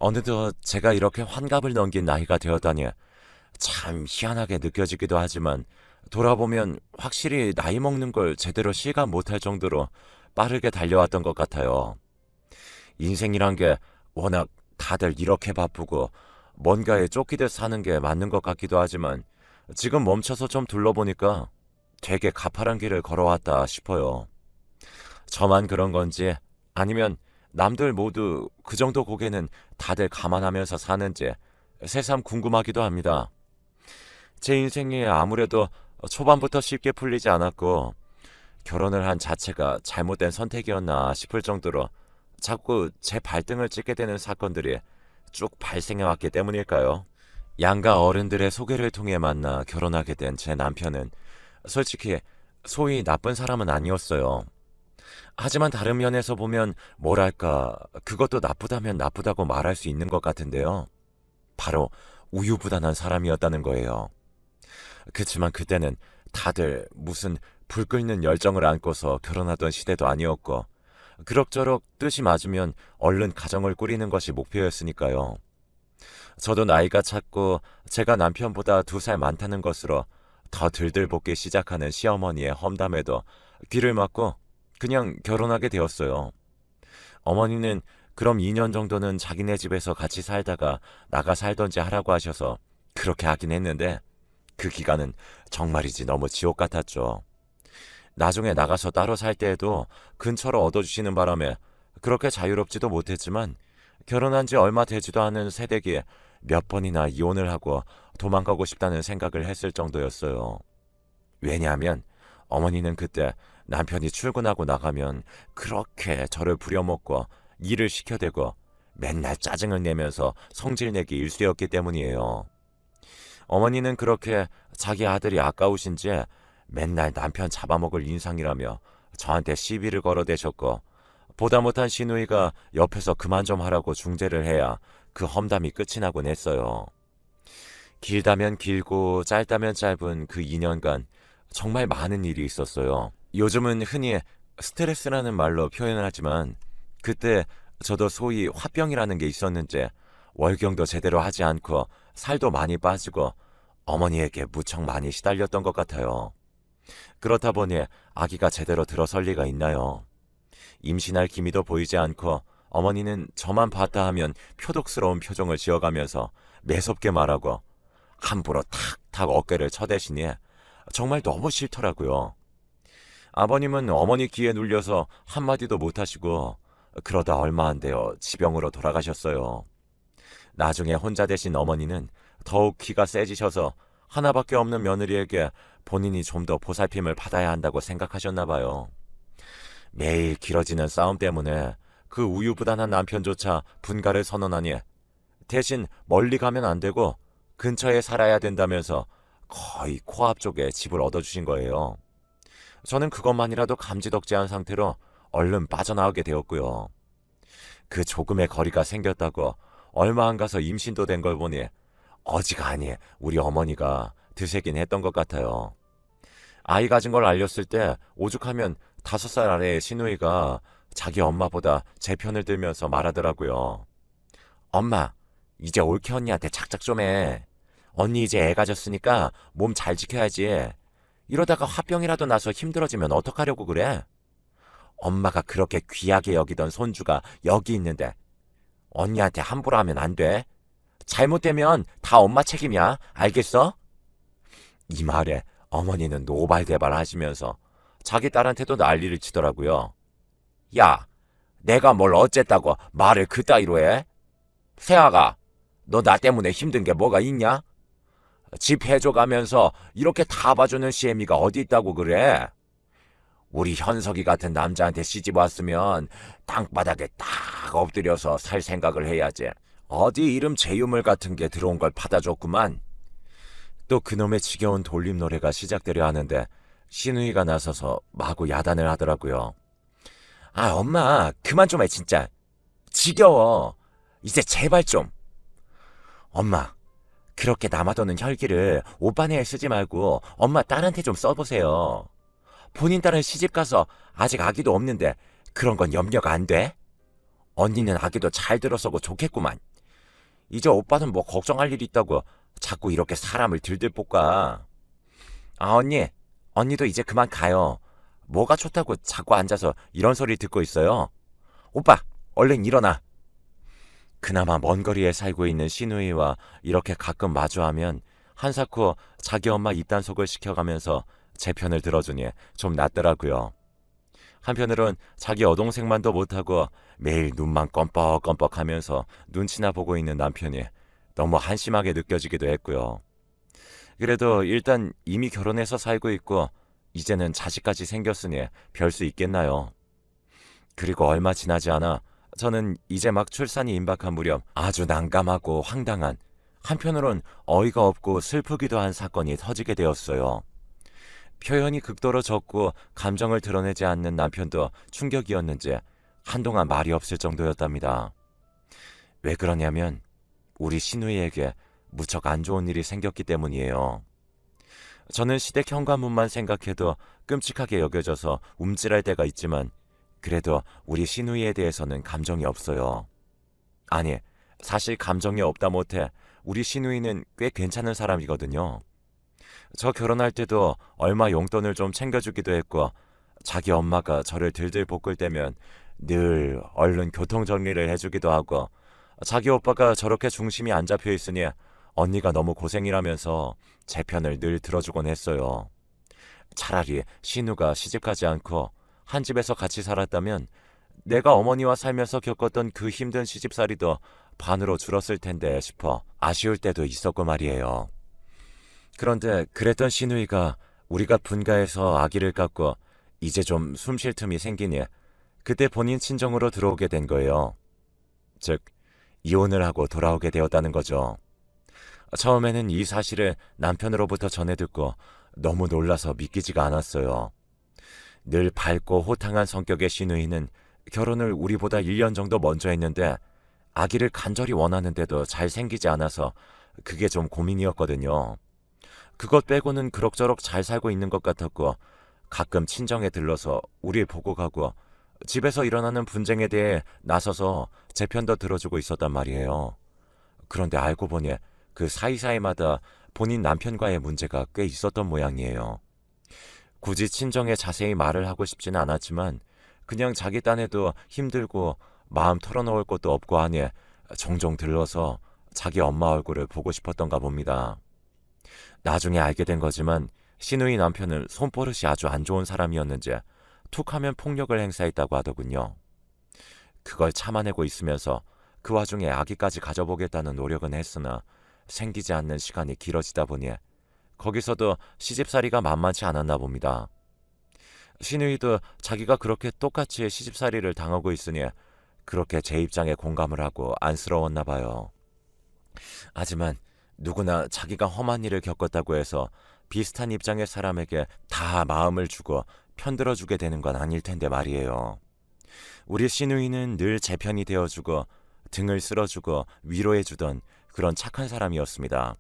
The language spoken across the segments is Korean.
어느덧 제가 이렇게 환갑을 넘긴 나이가 되었다니 참 희한하게 느껴지기도 하지만 돌아보면 확실히 나이 먹는 걸 제대로 실감 못할 정도로 빠르게 달려왔던 것 같아요. 인생이란 게 워낙 다들 이렇게 바쁘고 뭔가에 쫓기듯 사는 게 맞는 것 같기도 하지만 지금 멈춰서 좀 둘러보니까 되게 가파른 길을 걸어왔다 싶어요. 저만 그런 건지 아니면 남들 모두 그 정도 고개는 다들 감안하면서 사는지 새삼 궁금하기도 합니다. 제 인생이 아무래도 초반부터 쉽게 풀리지 않았고 결혼을 한 자체가 잘못된 선택이었나 싶을 정도로 자꾸 제 발등을 찍게 되는 사건들이 쭉 발생해왔기 때문일까요? 양가 어른들의 소개를 통해 만나 결혼하게 된 제 남편은 솔직히 소위 나쁜 사람은 아니었어요. 하지만 다른 면에서 보면 뭐랄까 그것도 나쁘다면 나쁘다고 말할 수 있는 것 같은데요. 바로 우유부단한 사람이었다는 거예요. 그치만 그때는 다들 무슨 불 끓는 열정을 안고서 결혼하던 시대도 아니었고 그럭저럭 뜻이 맞으면 얼른 가정을 꾸리는 것이 목표였으니까요. 저도 나이가 찼고 제가 남편보다 2살 많다는 것으로 더 들들볶기 시작하는 시어머니의 험담에도 귀를 막고 그냥 결혼하게 되었어요. 어머니는 그럼 2년 정도는 자기네 집에서 같이 살다가 나가 살던지 하라고 하셔서 그렇게 하긴 했는데 그 기간은 정말이지 너무 지옥 같았죠. 나중에 나가서 따로 살 때에도 근처로 얻어주시는 바람에 그렇게 자유롭지도 못했지만 결혼한 지 얼마 되지도 않은 새댁이 몇 번이나 이혼을 하고 도망가고 싶다는 생각을 했을 정도였어요. 왜냐하면 어머니는 그때 남편이 출근하고 나가면 그렇게 저를 부려먹고 일을 시켜대고 맨날 짜증을 내면서 성질내기 일쑤였기 때문이에요. 어머니는 그렇게 자기 아들이 아까우신지 맨날 남편 잡아먹을 인상이라며 저한테 시비를 걸어대셨고 보다 못한 시누이가 옆에서 그만 좀 하라고 중재를 해야 그 험담이 끝이 나곤 했어요. 길다면 길고 짧다면 짧은 그 2년간 정말 많은 일이 있었어요. 요즘은 흔히 스트레스라는 말로 표현을 하지만 그때 저도 소위 화병이라는 게 있었는지 월경도 제대로 하지 않고 살도 많이 빠지고 어머니에게 무척 많이 시달렸던 것 같아요. 그렇다 보니 아기가 제대로 들어설 리가 있나요? 임신할 기미도 보이지 않고 어머니는 저만 봤다 하면 표독스러운 표정을 지어가면서 매섭게 말하고 함부로 탁탁 어깨를 쳐대시니 정말 너무 싫더라고요. 아버님은 어머니 귀에 눌려서 한마디도 못하시고 그러다 얼마 안 되어 지병으로 돌아가셨어요. 나중에 혼자 되신 어머니는 더욱 기가 세지셔서 하나밖에 없는 며느리에게 본인이 좀 더 보살핌을 받아야 한다고 생각하셨나 봐요. 매일 길어지는 싸움 때문에 그 우유부단한 남편조차 분가를 선언하니 대신 멀리 가면 안 되고 근처에 살아야 된다면서 거의 코앞 쪽에 집을 얻어주신 거예요. 저는 그것만이라도 감지덕지한 상태로 얼른 빠져나오게 되었고요. 그 조금의 거리가 생겼다고 얼마 안 가서 임신도 된 걸 보니 어지간히 우리 어머니가 드세긴 했던 것 같아요. 아이 가진 걸 알렸을 때 오죽하면 5살 아래의 시누이가 자기 엄마보다 제 편을 들면서 말하더라고요. 엄마, 이제 올케 언니한테 착착 좀 해. 언니 이제 애 가졌으니까 몸 잘 지켜야지. 이러다가 화병이라도 나서 힘들어지면 어떡하려고 그래? 엄마가 그렇게 귀하게 여기던 손주가 여기 있는데 언니한테 함부로 하면 안 돼. 잘못되면 다 엄마 책임이야. 알겠어? 이 말에 어머니는 노발대발 하시면서 자기 딸한테도 난리를 치더라고요. 야, 내가 뭘 어쨌다고 말을 그따위로 해? 세아가, 너 나 때문에 힘든 게 뭐가 있냐? 집 해줘가면서 이렇게 다 봐주는 시애미가 어디 있다고 그래? 우리 현석이 같은 남자한테 시집 왔으면 땅바닥에 딱 엎드려서 살 생각을 해야지. 어디 이름 제유물 같은 게 들어온 걸 받아줬구만. 또 그놈의 지겨운 돌림 노래가 시작되려 하는데 시누이가 나서서 마구 야단을 하더라고요. 아, 엄마 그만 좀 해 진짜. 지겨워. 이제 제발 좀. 엄마, 그렇게 남아도는 혈기를 오빠네에 쓰지 말고 엄마 딸한테 좀 써보세요. 본인 딸은 시집가서 아직 아기도 없는데 그런 건 염려가 안 돼? 언니는 아기도 잘 들어서고 좋겠구만. 이제 오빠는 뭐 걱정할 일 있다고 자꾸 이렇게 사람을 들들 볶아. 아, 언니도 이제 그만 가요. 뭐가 좋다고 자꾸 앉아서 이런 소리 듣고 있어요. 오빠, 얼른 일어나. 그나마 먼 거리에 살고 있는 시누이와 이렇게 가끔 마주하면 한사코 자기 엄마 입단속을 시켜가면서 제 편을 들어주니 좀 낫더라고요. 한편으론 자기 여동생만도 못하고 매일 눈만 껌뻑껌뻑하면서 눈치나 보고 있는 남편이 너무 한심하게 느껴지기도 했고요. 그래도 일단 이미 결혼해서 살고 있고 이제는 자식까지 생겼으니 별 수 있겠나요. 그리고 얼마 지나지 않아 저는 이제 막 출산이 임박한 무렵 아주 난감하고 황당한, 한편으론 어이가 없고 슬프기도 한 사건이 터지게 되었어요. 표현이 극도로 적고 감정을 드러내지 않는 남편도 충격이었는지 한동안 말이 없을 정도였답니다. 왜 그러냐면 우리 시누이에게 무척 안 좋은 일이 생겼기 때문이에요. 저는 시댁 현관문만 생각해도 끔찍하게 여겨져서 움찔할 때가 있지만 그래도 우리 시누이에 대해서는 감정이 없어요. 아니, 사실 감정이 없다 못해 우리 시누이는 꽤 괜찮은 사람이거든요. 저 결혼할 때도 얼마 용돈을 좀 챙겨주기도 했고 자기 엄마가 저를 들들 볶을 때면 늘 얼른 교통정리를 해주기도 하고 자기 오빠가 저렇게 중심이 안 잡혀 있으니 언니가 너무 고생이라면서 제 편을 늘 들어주곤 했어요. 차라리 신우가 시집가지 않고 한 집에서 같이 살았다면 내가 어머니와 살면서 겪었던 그 힘든 시집살이도 반으로 줄었을 텐데 싶어 아쉬울 때도 있었고 말이에요. 그런데 그랬던 시누이가 우리가 분가해서 아기를 갖고 이제 좀 숨 쉴 틈이 생기니 그때 본인 친정으로 들어오게 된 거예요. 즉, 이혼을 하고 돌아오게 되었다는 거죠. 처음에는 이 사실을 남편으로부터 전해 듣고 너무 놀라서 믿기지가 않았어요. 늘 밝고 호탕한 성격의 시누이는 결혼을 우리보다 1년 정도 먼저 했는데 아기를 간절히 원하는데도 잘 생기지 않아서 그게 좀 고민이었거든요. 그것 빼고는 그럭저럭 잘 살고 있는 것 같았고 가끔 친정에 들러서 우리 보고 가고 집에서 일어나는 분쟁에 대해 나서서 제 편도 들어주고 있었단 말이에요. 그런데 알고 보니 그 사이사이마다 본인 남편과의 문제가 꽤 있었던 모양이에요. 굳이 친정에 자세히 말을 하고 싶지는 않았지만 그냥 자기 딴에도 힘들고 마음 털어놓을 곳도 없고 하니 종종 들러서 자기 엄마 얼굴을 보고 싶었던가 봅니다. 나중에 알게 된 거지만 시누이 남편은 손버릇이 아주 안 좋은 사람이었는지 툭하면 폭력을 행사했다고 하더군요. 그걸 참아내고 있으면서 그 와중에 아기까지 가져보겠다는 노력은 했으나 생기지 않는 시간이 길어지다 보니 거기서도 시집살이가 만만치 않았나 봅니다. 시누이도 자기가 그렇게 똑같이 시집살이를 당하고 있으니 그렇게 제 입장에 공감을 하고 안쓰러웠나 봐요. 하지만 누구나 자기가 험한 일을 겪었다고 해서 비슷한 입장의 사람에게 다 마음을 주고 편들어주게 되는 건 아닐 텐데 말이에요. 우리 시누이는 늘 제 편이 되어주고 등을 쓸어주고 위로해주던 그런 착한 사람이었습니다.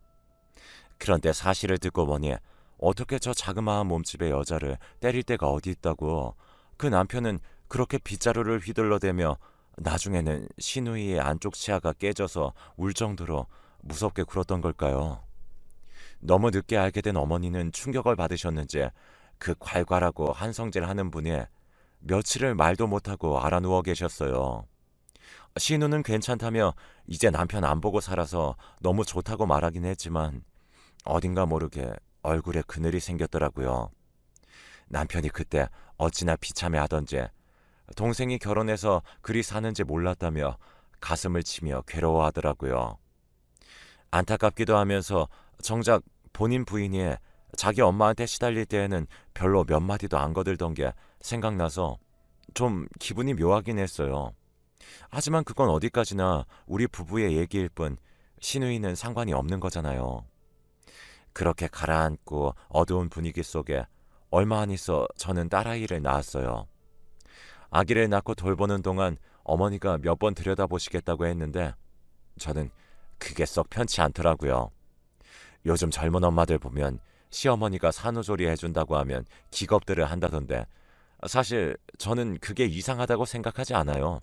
그런데 사실을 듣고 보니 어떻게 저 자그마한 몸집의 여자를 때릴 데가 어디 있다고 그 남편은 그렇게 빗자루를 휘둘러대며 나중에는 시누이의 안쪽 치아가 깨져서 울 정도로 무섭게 굴었던 걸까요? 너무 늦게 알게 된 어머니는 충격을 받으셨는지 그 괄괄하고 한성질하는 분이 며칠을 말도 못하고 알아 누워 계셨어요. 신우는 괜찮다며 이제 남편 안 보고 살아서 너무 좋다고 말하긴 했지만 어딘가 모르게 얼굴에 그늘이 생겼더라고요. 남편이 그때 어찌나 비참해하던지 동생이 결혼해서 그리 사는지 몰랐다며 가슴을 치며 괴로워하더라고요. 안타깝기도 하면서 정작 본인 부인이 자기 엄마한테 시달릴 때에는 별로 몇 마디도 안 거들던 게 생각나서 좀 기분이 묘하긴 했어요. 하지만 그건 어디까지나 우리 부부의 얘기일 뿐 시누이는 상관이 없는 거잖아요. 그렇게 가라앉고 어두운 분위기 속에 얼마 안 있어 저는 딸아이를 낳았어요. 아기를 낳고 돌보는 동안 어머니가 몇 번 들여다보시겠다고 했는데 저는 그게 썩 편치 않더라고요. 요즘 젊은 엄마들 보면 시어머니가 산후조리 해준다고 하면 기겁들을 한다던데 사실 저는 그게 이상하다고 생각하지 않아요.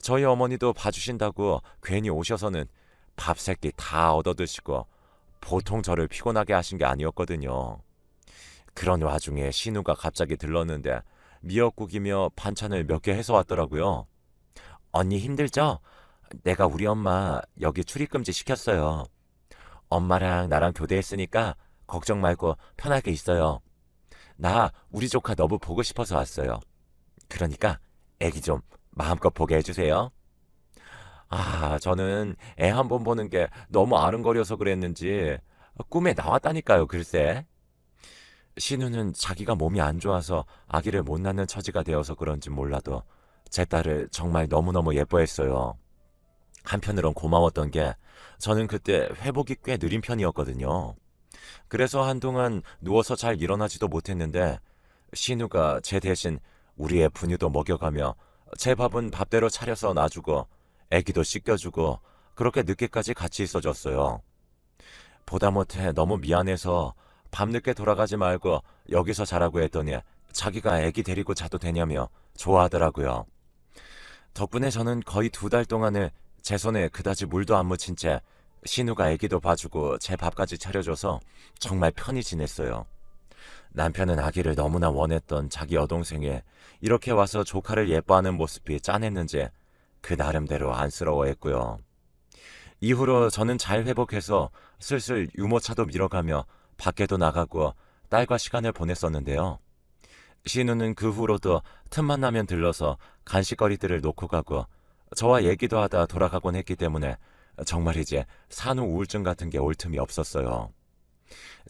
저희 어머니도 봐주신다고 괜히 오셔서는 밥 세 끼 다 얻어드시고 보통 저를 피곤하게 하신 게 아니었거든요. 그런 와중에 신우가 갑자기 들렀는데 미역국이며 반찬을 몇 개 해서 왔더라고요. 언니 힘들죠? 내가 우리 엄마 여기 출입금지 시켰어요. 엄마랑 나랑 교대했으니까 걱정 말고 편하게 있어요. 나 우리 조카 너무 보고 싶어서 왔어요. 그러니까 애기 좀 마음껏 보게 해주세요. 저는 애 한 번 보는 게 너무 아른거려서 그랬는지 꿈에 나왔다니까요, 글쎄. 신우는 자기가 몸이 안 좋아서 아기를 못 낳는 처지가 되어서 그런지 몰라도 제 딸을 정말 너무너무 예뻐했어요. 한편으론 고마웠던 게 저는 그때 회복이 꽤 느린 편이었거든요. 그래서 한동안 누워서 잘 일어나지도 못했는데 신우가 제 대신 우리의 분유도 먹여가며 제 밥은 밥대로 차려서 놔주고 애기도 씻겨주고 그렇게 늦게까지 같이 있어줬어요. 보다 못해 너무 미안해서 밤늦게 돌아가지 말고 여기서 자라고 했더니 자기가 애기 데리고 자도 되냐며 좋아하더라고요. 덕분에 저는 거의 2달 동안을 제 손에 그다지 물도 안 묻힌 채 신우가 애기도 봐주고 제 밥까지 차려줘서 정말 편히 지냈어요. 남편은 아기를 너무나 원했던 자기 여동생이 이렇게 와서 조카를 예뻐하는 모습이 짠했는지 그 나름대로 안쓰러워했고요. 이후로 저는 잘 회복해서 슬슬 유모차도 밀어가며 밖에도 나가고 딸과 시간을 보냈었는데요. 신우는 그 후로도 틈만 나면 들러서 간식거리들을 놓고 가고 저와 얘기도 하다 돌아가곤 했기 때문에 정말 이제 산후 우울증 같은 게 올 틈이 없었어요.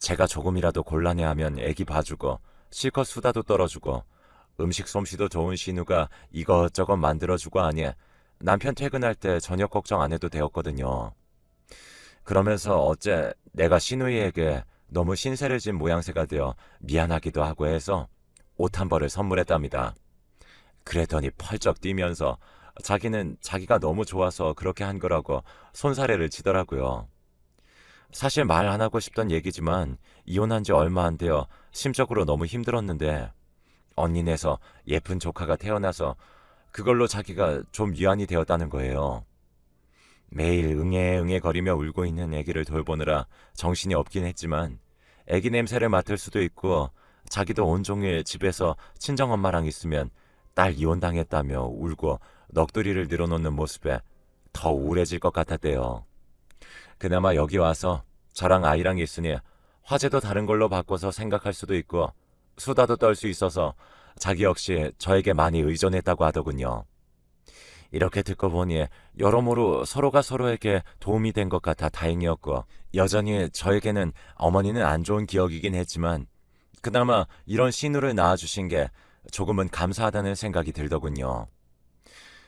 제가 조금이라도 곤란해하면 애기 봐주고 실컷 수다도 떨어주고 음식 솜씨도 좋은 신우가 이것저것 만들어주고 하니 남편 퇴근할 때 저녁 걱정 안 해도 되었거든요. 그러면서 어째 내가 신우이에게 너무 신세를 진 모양새가 되어 미안하기도 하고 해서 옷 한 벌을 선물했답니다. 그랬더니 펄쩍 뛰면서 자기는 자기가 너무 좋아서 그렇게 한 거라고 손사래를 치더라고요. 사실 말 안 하고 싶던 얘기지만 이혼한 지 얼마 안 되어 심적으로 너무 힘들었는데 언니네서 예쁜 조카가 태어나서 그걸로 자기가 좀 위안이 되었다는 거예요. 매일 응애응애 거리며 울고 있는 아기를 돌보느라 정신이 없긴 했지만 아기 냄새를 맡을 수도 있고 자기도 온종일 집에서 친정엄마랑 있으면 딸 이혼당했다며 울고 넋두리를 늘어놓는 모습에 더 우울해질 것 같았대요. 그나마 여기 와서 저랑 아이랑 있으니 화제도 다른 걸로 바꿔서 생각할 수도 있고 수다도 떨 수 있어서 자기 역시 저에게 많이 의존했다고 하더군요. 이렇게 듣고 보니 여러모로 서로가 서로에게 도움이 된 것 같아 다행이었고 여전히 저에게는 어머니는 안 좋은 기억이긴 했지만 그나마 이런 신우를 낳아주신 게 조금은 감사하다는 생각이 들더군요.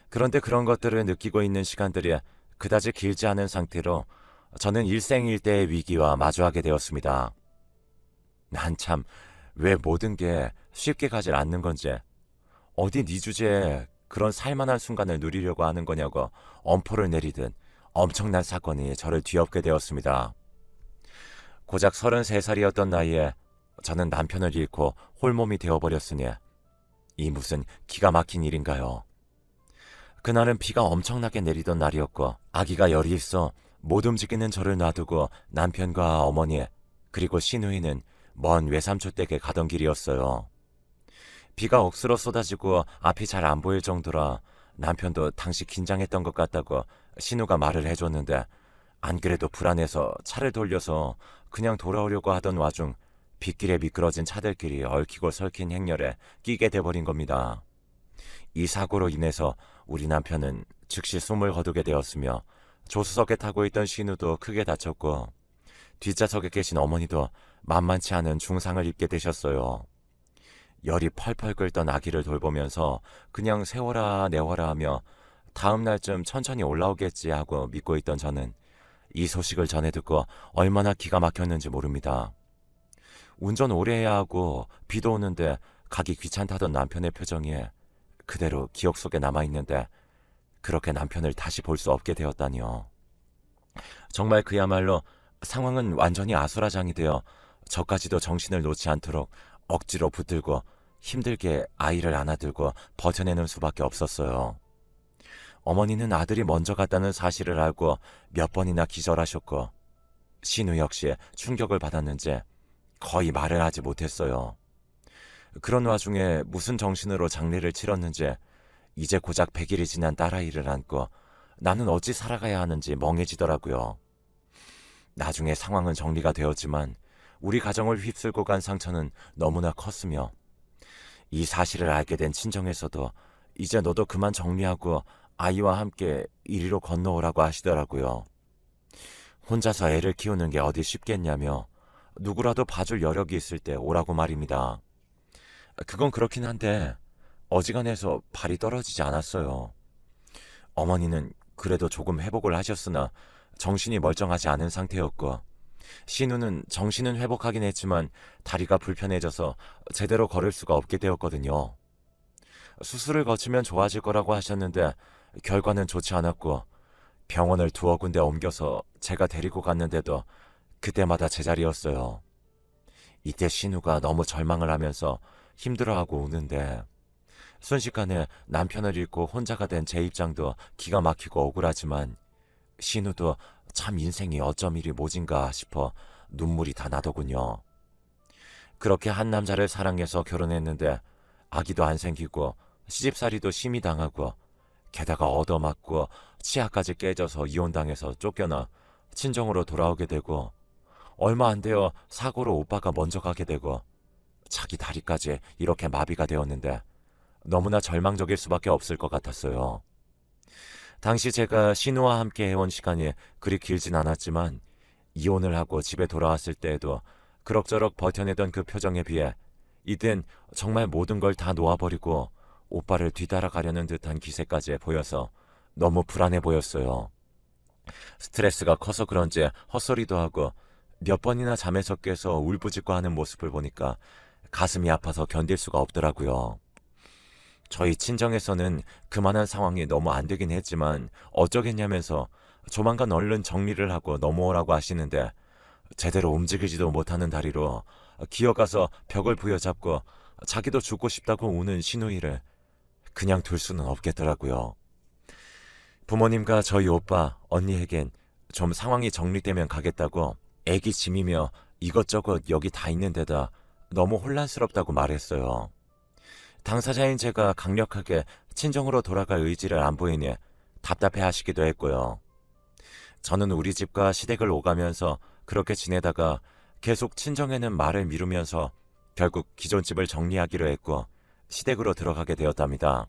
그런데 그런 것들을 느끼고 있는 시간들이 그다지 길지 않은 상태로 저는 일생일대의 위기와 마주하게 되었습니다. 한참 왜 모든 게 쉽게 가질 않는 건지 어디 네 주제에 그런 살만한 순간을 누리려고 하는 거냐고 엄포를 내리듯 엄청난 사건이 저를 뒤엎게 되었습니다. 고작 33살이었던 나이에 저는 남편을 잃고 홀몸이 되어버렸으니 이 무슨 기가 막힌 일인가요? 그날은 비가 엄청나게 내리던 날이었고 아기가 열이 있어 못 움직이는 저를 놔두고 남편과 어머니 그리고 시누이는 먼 외삼촌 댁에 가던 길이었어요. 비가 억수로 쏟아지고 앞이 잘 안 보일 정도라 남편도 당시 긴장했던 것 같다고 신우가 말을 해줬는데 안 그래도 불안해서 차를 돌려서 그냥 돌아오려고 하던 와중 빗길에 미끄러진 차들끼리 얽히고 설킨 행렬에 끼게 돼버린 겁니다. 이 사고로 인해서 우리 남편은 즉시 숨을 거두게 되었으며 조수석에 타고 있던 신우도 크게 다쳤고 뒷좌석에 계신 어머니도 만만치 않은 중상을 입게 되셨어요. 열이 펄펄 끓던 아기를 돌보면서 그냥 세워라 내워라 하며 다음 날쯤 천천히 올라오겠지 하고 믿고 있던 저는 이 소식을 전해 듣고 얼마나 기가 막혔는지 모릅니다. 운전 오래 해야 하고 비도 오는데 가기 귀찮다던 남편의 표정이 그대로 기억 속에 남아있는데 그렇게 남편을 다시 볼 수 없게 되었다니요. 정말 그야말로 상황은 완전히 아수라장이 되어 저까지도 정신을 놓지 않도록 억지로 붙들고 힘들게 아이를 안아들고 버텨내는 수밖에 없었어요. 어머니는 아들이 먼저 갔다는 사실을 알고 몇 번이나 기절하셨고 신우 역시 충격을 받았는지 거의 말을 하지 못했어요. 그런 와중에 무슨 정신으로 장례를 치렀는지 이제 고작 100일이 지난 딸아이를 안고 나는 어찌 살아가야 하는지 멍해지더라고요. 나중에 상황은 정리가 되었지만 우리 가정을 휩쓸고 간 상처는 너무나 컸으며 이 사실을 알게 된 친정에서도 이제 너도 그만 정리하고 아이와 함께 이리로 건너오라고 하시더라고요. 혼자서 애를 키우는 게 어디 쉽겠냐며 누구라도 봐줄 여력이 있을 때 오라고 말입니다. 그건 그렇긴 한데 어지간해서 발이 떨어지지 않았어요. 어머니는 그래도 조금 회복을 하셨으나 정신이 멀쩡하지 않은 상태였고 신우는 정신은 회복하긴 했지만 다리가 불편해져서 제대로 걸을 수가 없게 되었거든요. 수술을 거치면 좋아질 거라고 하셨는데 결과는 좋지 않았고 병원을 두어 군데 옮겨서 제가 데리고 갔는데도 그때마다 제자리였어요. 이때 신우가 너무 절망을 하면서 힘들어하고 우는데 순식간에 남편을 잃고 혼자가 된 제 입장도 기가 막히고 억울하지만 신우도 참 인생이 어쩜 이리 모진가 싶어 눈물이 다 나더군요. 그렇게 한 남자를 사랑해서 결혼했는데 아기도 안 생기고 시집살이도 심히 당하고 게다가 얻어맞고 치아까지 깨져서 이혼당해서 쫓겨나 친정으로 돌아오게 되고 얼마 안 되어 사고로 오빠가 먼저 가게 되고 자기 다리까지 이렇게 마비가 되었는데 너무나 절망적일 수밖에 없을 것 같았어요. 당시 제가 신우와 함께 해온 시간이 그리 길진 않았지만 이혼을 하고 집에 돌아왔을 때에도 그럭저럭 버텨내던 그 표정에 비해 이젠 정말 모든 걸 다 놓아버리고 오빠를 뒤따라가려는 듯한 기세까지 보여서 너무 불안해 보였어요. 스트레스가 커서 그런지 헛소리도 하고 몇 번이나 잠에서 깨서 울부짖고 하는 모습을 보니까 가슴이 아파서 견딜 수가 없더라고요. 저희 친정에서는 그만한 상황이 너무 안 되긴 했지만 어쩌겠냐면서 조만간 얼른 정리를 하고 넘어오라고 하시는데 제대로 움직이지도 못하는 다리로 기어가서 벽을 부여잡고 자기도 죽고 싶다고 우는 시누이를 그냥 둘 수는 없겠더라고요. 부모님과 저희 오빠, 언니에겐 좀 상황이 정리되면 가겠다고 애기 짐이며 이것저것 여기 다 있는 데다 너무 혼란스럽다고 말했어요. 당사자인 제가 강력하게 친정으로 돌아갈 의지를 안 보이니 답답해 하시기도 했고요. 저는 우리 집과 시댁을 오가면서 그렇게 지내다가 계속 친정에는 말을 미루면서 결국 기존 집을 정리하기로 했고 시댁으로 들어가게 되었답니다.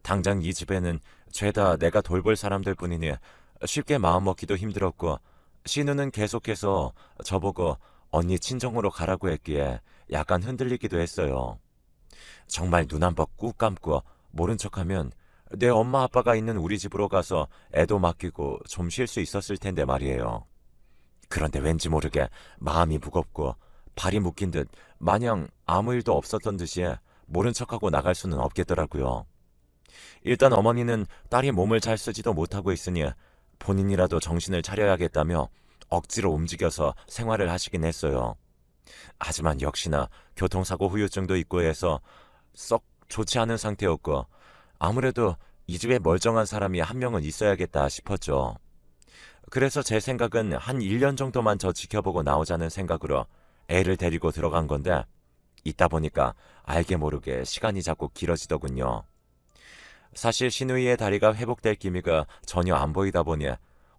당장 이 집에는 죄다 내가 돌볼 사람들 뿐이니 쉽게 마음먹기도 힘들었고 신우는 계속해서 저보고 언니 친정으로 가라고 했기에 약간 흔들리기도 했어요. 정말 눈 한 번 꾹 감고 모른 척하면 내 엄마 아빠가 있는 우리 집으로 가서 애도 맡기고 좀 쉴 수 있었을 텐데 말이에요. 그런데 왠지 모르게 마음이 무겁고 발이 묶인 듯 마냥 아무 일도 없었던 듯이 모른 척하고 나갈 수는 없겠더라고요. 일단 어머니는 딸이 몸을 잘 쓰지도 못하고 있으니 본인이라도 정신을 차려야겠다며 억지로 움직여서 생활을 하시긴 했어요. 하지만 역시나 교통사고 후유증도 있고 해서 썩 좋지 않은 상태였고 아무래도 이 집에 멀쩡한 사람이 한 명은 있어야겠다 싶었죠. 그래서 제 생각은 한 1년 정도만 저 지켜보고 나오자는 생각으로 애를 데리고 들어간 건데 있다 보니까 알게 모르게 시간이 자꾸 길어지더군요. 사실 시누이의 다리가 회복될 기미가 전혀 안 보이다 보니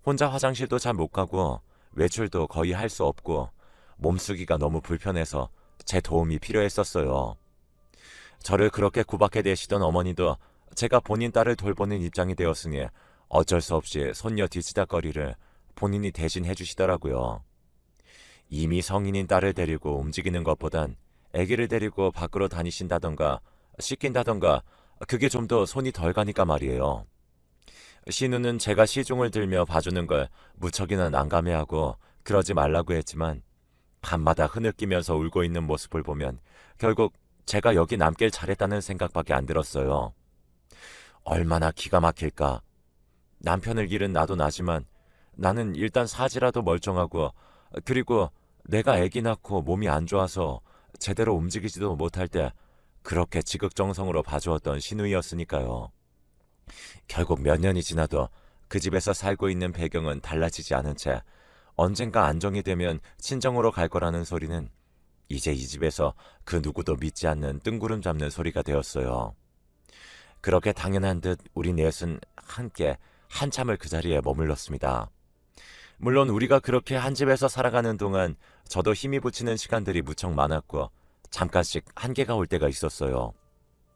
혼자 화장실도 잘 못 가고 외출도 거의 할 수 없고 몸쓰기가 너무 불편해서 제 도움이 필요했었어요. 저를 그렇게 구박해 대시던 어머니도 제가 본인 딸을 돌보는 입장이 되었으니 어쩔 수 없이 손녀 뒤치다거리를 본인이 대신 해주시더라고요. 이미 성인인 딸을 데리고 움직이는 것보단 아기를 데리고 밖으로 다니신다던가 씻긴다던가 그게 좀 더 손이 덜 가니까 말이에요. 신우는 제가 시중을 들며 봐주는 걸 무척이나 난감해하고 그러지 말라고 했지만 밤마다 흐느끼면서 울고 있는 모습을 보면 결국 제가 여기 남길 잘했다는 생각밖에 안 들었어요. 얼마나 기가 막힐까. 남편을 잃은 나도 나지만 나는 일단 사지라도 멀쩡하고 그리고 내가 아기 낳고 몸이 안 좋아서 제대로 움직이지도 못할 때 그렇게 지극정성으로 봐주었던 시누이였으니까요. 결국 몇 년이 지나도 그 집에서 살고 있는 배경은 달라지지 않은 채 언젠가 안정이 되면 친정으로 갈 거라는 소리는 이제 이 집에서 그 누구도 믿지 않는 뜬구름 잡는 소리가 되었어요. 그렇게 당연한 듯 우리 넷은 함께 한참을 그 자리에 머물렀습니다. 물론 우리가 그렇게 한 집에서 살아가는 동안 저도 힘이 붙이는 시간들이 무척 많았고 잠깐씩 한계가 올 때가 있었어요.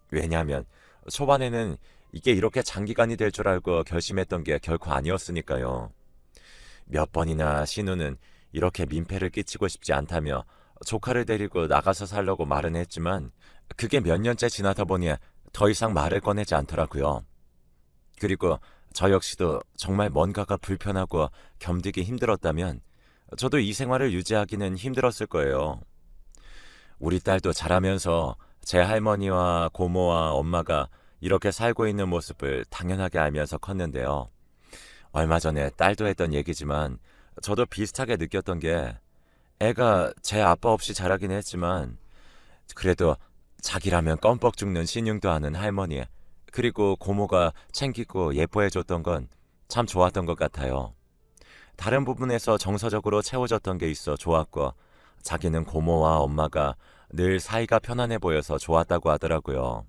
왜냐하면 초반에는 이게 이렇게 장기간이 될 줄 알고 결심했던 게 결코 아니었으니까요. 몇 번이나 신우는 이렇게 민폐를 끼치고 싶지 않다며 조카를 데리고 나가서 살려고 말은 했지만 그게 몇 년째 지나다 보니 더 이상 말을 꺼내지 않더라고요. 그리고 저 역시도 정말 뭔가가 불편하고 견디기 힘들었다면 저도 이 생활을 유지하기는 힘들었을 거예요. 우리 딸도 자라면서 제 할머니와 고모와 엄마가 이렇게 살고 있는 모습을 당연하게 알면서 컸는데요. 얼마 전에 딸도 했던 얘기지만 저도 비슷하게 느꼈던 게 애가 제 아빠 없이 자라긴 했지만 그래도 자기라면 껌뻑 죽는 신용도 하는 할머니 그리고 고모가 챙기고 예뻐해줬던 건 참 좋았던 것 같아요. 다른 부분에서 정서적으로 채워졌던 게 있어 좋았고 자기는 고모와 엄마가 늘 사이가 편안해 보여서 좋았다고 하더라고요.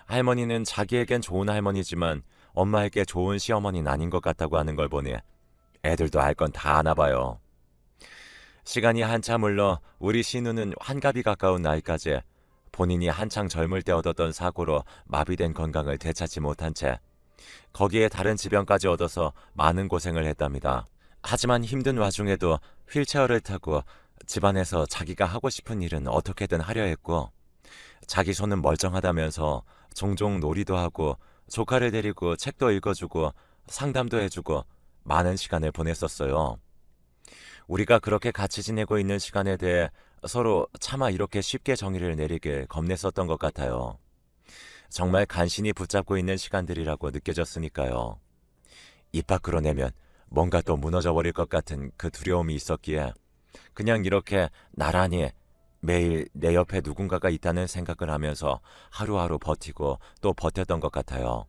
할머니는 자기에겐 좋은 할머니지만 엄마에게 좋은 시어머니는 아닌 것 같다고 하는 걸 보니 애들도 알 건 다 아나 봐요. 시간이 한참 흘러 우리 신우는 환갑이 가까운 나이까지 본인이 한창 젊을 때 얻었던 사고로 마비된 건강을 되찾지 못한 채 거기에 다른 지병까지 얻어서 많은 고생을 했답니다. 하지만 힘든 와중에도 휠체어를 타고 집안에서 자기가 하고 싶은 일은 어떻게든 하려 했고 자기 손은 멀쩡하다면서 종종 놀이도 하고 조카를 데리고 책도 읽어주고 상담도 해주고 많은 시간을 보냈었어요. 우리가 그렇게 같이 지내고 있는 시간에 대해 서로 차마 이렇게 쉽게 정의를 내리길 겁냈었던 것 같아요. 정말 간신히 붙잡고 있는 시간들이라고 느껴졌으니까요. 입 밖으로 내면 뭔가 또 무너져 버릴 것 같은 그 두려움이 있었기에 그냥 이렇게 나란히 매일 내 옆에 누군가가 있다는 생각을 하면서 하루하루 버티고 또 버텼던 것 같아요.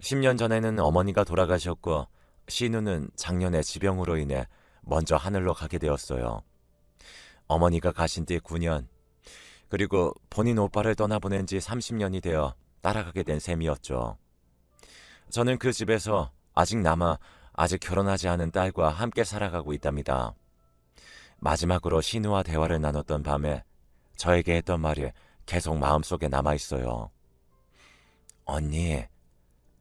10년 전에는 어머니가 돌아가셨고 신우는 작년에 지병으로 인해 먼저 하늘로 가게 되었어요. 어머니가 가신 뒤 9년, 그리고 본인 오빠를 떠나보낸 지 30년이 되어 따라가게 된 셈이었죠. 저는 그 집에서 아직 결혼하지 않은 딸과 함께 살아가고 있답니다. 마지막으로 신우와 대화를 나눴던 밤에 저에게 했던 말이 계속 마음속에 남아있어요. 언니,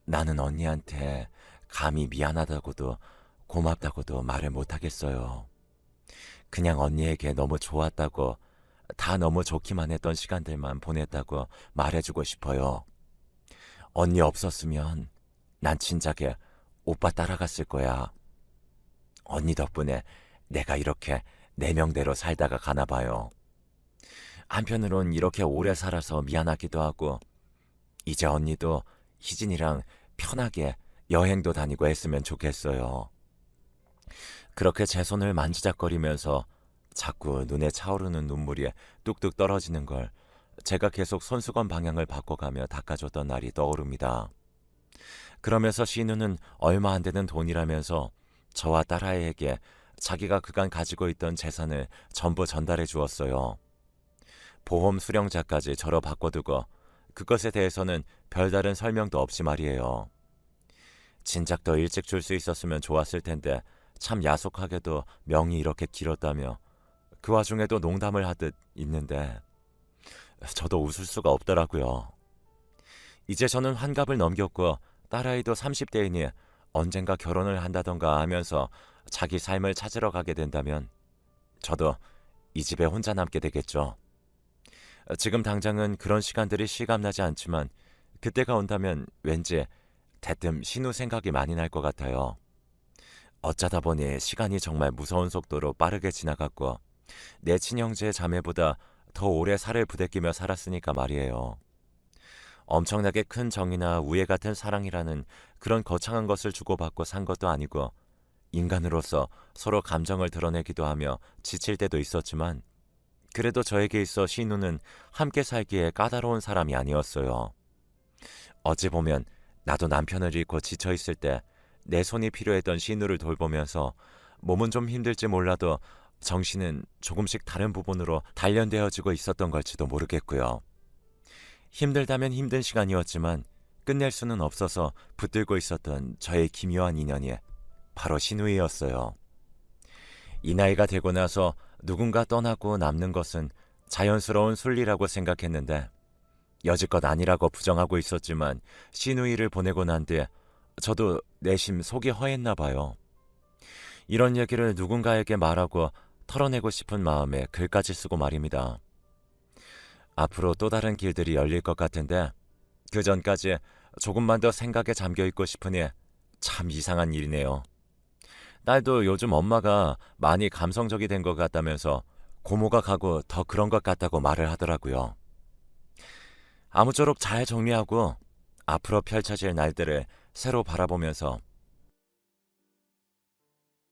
나는 언니한테 감히 미안하다고도 고맙다고도 말을 못하겠어요. 그냥 언니에게 너무 좋았다고 다 너무 좋기만 했던 시간들만 보냈다고 말해주고 싶어요. 언니 없었으면 난 진작에 오빠 따라갔을 거야. 언니 덕분에 내가 이렇게 내 명대로 살다가 가나 봐요. 한편으론 이렇게 오래 살아서 미안하기도 하고 이제 언니도 희진이랑 편하게 여행도 다니고 했으면 좋겠어요. 그렇게 제 손을 만지작거리면서 자꾸 눈에 차오르는 눈물이 뚝뚝 떨어지는 걸 제가 계속 손수건 방향을 바꿔가며 닦아줬던 날이 떠오릅니다. 그러면서 신우는 얼마 안 되는 돈이라면서 저와 딸아이에게 자기가 그간 가지고 있던 재산을 전부 전달해 주었어요. 보험 수령자까지 저로 바꿔두고 그것에 대해서는 별다른 설명도 없이 말이에요. 진작 더 일찍 줄 수 있었으면 좋았을 텐데 참 야속하게도 명이 이렇게 길었다며 그 와중에도 농담을 하듯 있는데 저도 웃을 수가 없더라고요. 이제 저는 환갑을 넘겼고 딸아이도 30대이니 언젠가 결혼을 한다던가 하면서 자기 삶을 찾으러 가게 된다면 저도 이 집에 혼자 남게 되겠죠. 지금 당장은 그런 시간들이 실감나지 않지만 그때가 온다면 왠지 대뜸 신우 생각이 많이 날 것 같아요. 어쩌다 보니 시간이 정말 무서운 속도로 빠르게 지나갔고 내 친형제 자매보다 더 오래 살을 부대끼며 살았으니까 말이에요. 엄청나게 큰 정이나 우애 같은 사랑이라는 그런 거창한 것을 주고받고 산 것도 아니고 인간으로서 서로 감정을 드러내기도 하며 지칠 때도 있었지만 그래도 저에게 있어 신우는 함께 살기에 까다로운 사람이 아니었어요. 어찌 보면 나도 남편을 잃고 지쳐 있을 때 내 손이 필요했던 신우를 돌보면서 몸은 좀 힘들지 몰라도 정신은 조금씩 다른 부분으로 단련되어지고 있었던 걸지도 모르겠고요. 힘들다면 힘든 시간이었지만 끝낼 수는 없어서 붙들고 있었던 저의 기묘한 인연이 바로 신우이였어요. 이 나이가 되고 나서 누군가 떠나고 남는 것은 자연스러운 순리라고 생각했는데 여지껏 아니라고 부정하고 있었지만 신우이를 보내고 난 뒤 저도 내심 속이 허했나 봐요. 이런 얘기를 누군가에게 말하고 털어내고 싶은 마음에 글까지 쓰고 말입니다. 앞으로 또 다른 길들이 열릴 것 같은데 그 전까지 조금만 더 생각에 잠겨 있고 싶으니 참 이상한 일이네요. 딸도 요즘 엄마가 많이 감성적이 된 것 같다면서 고모가 가고 더 그런 것 같다고 말을 하더라고요. 아무쪼록 잘 정리하고 앞으로 펼쳐질 날들을 새로 바라보면서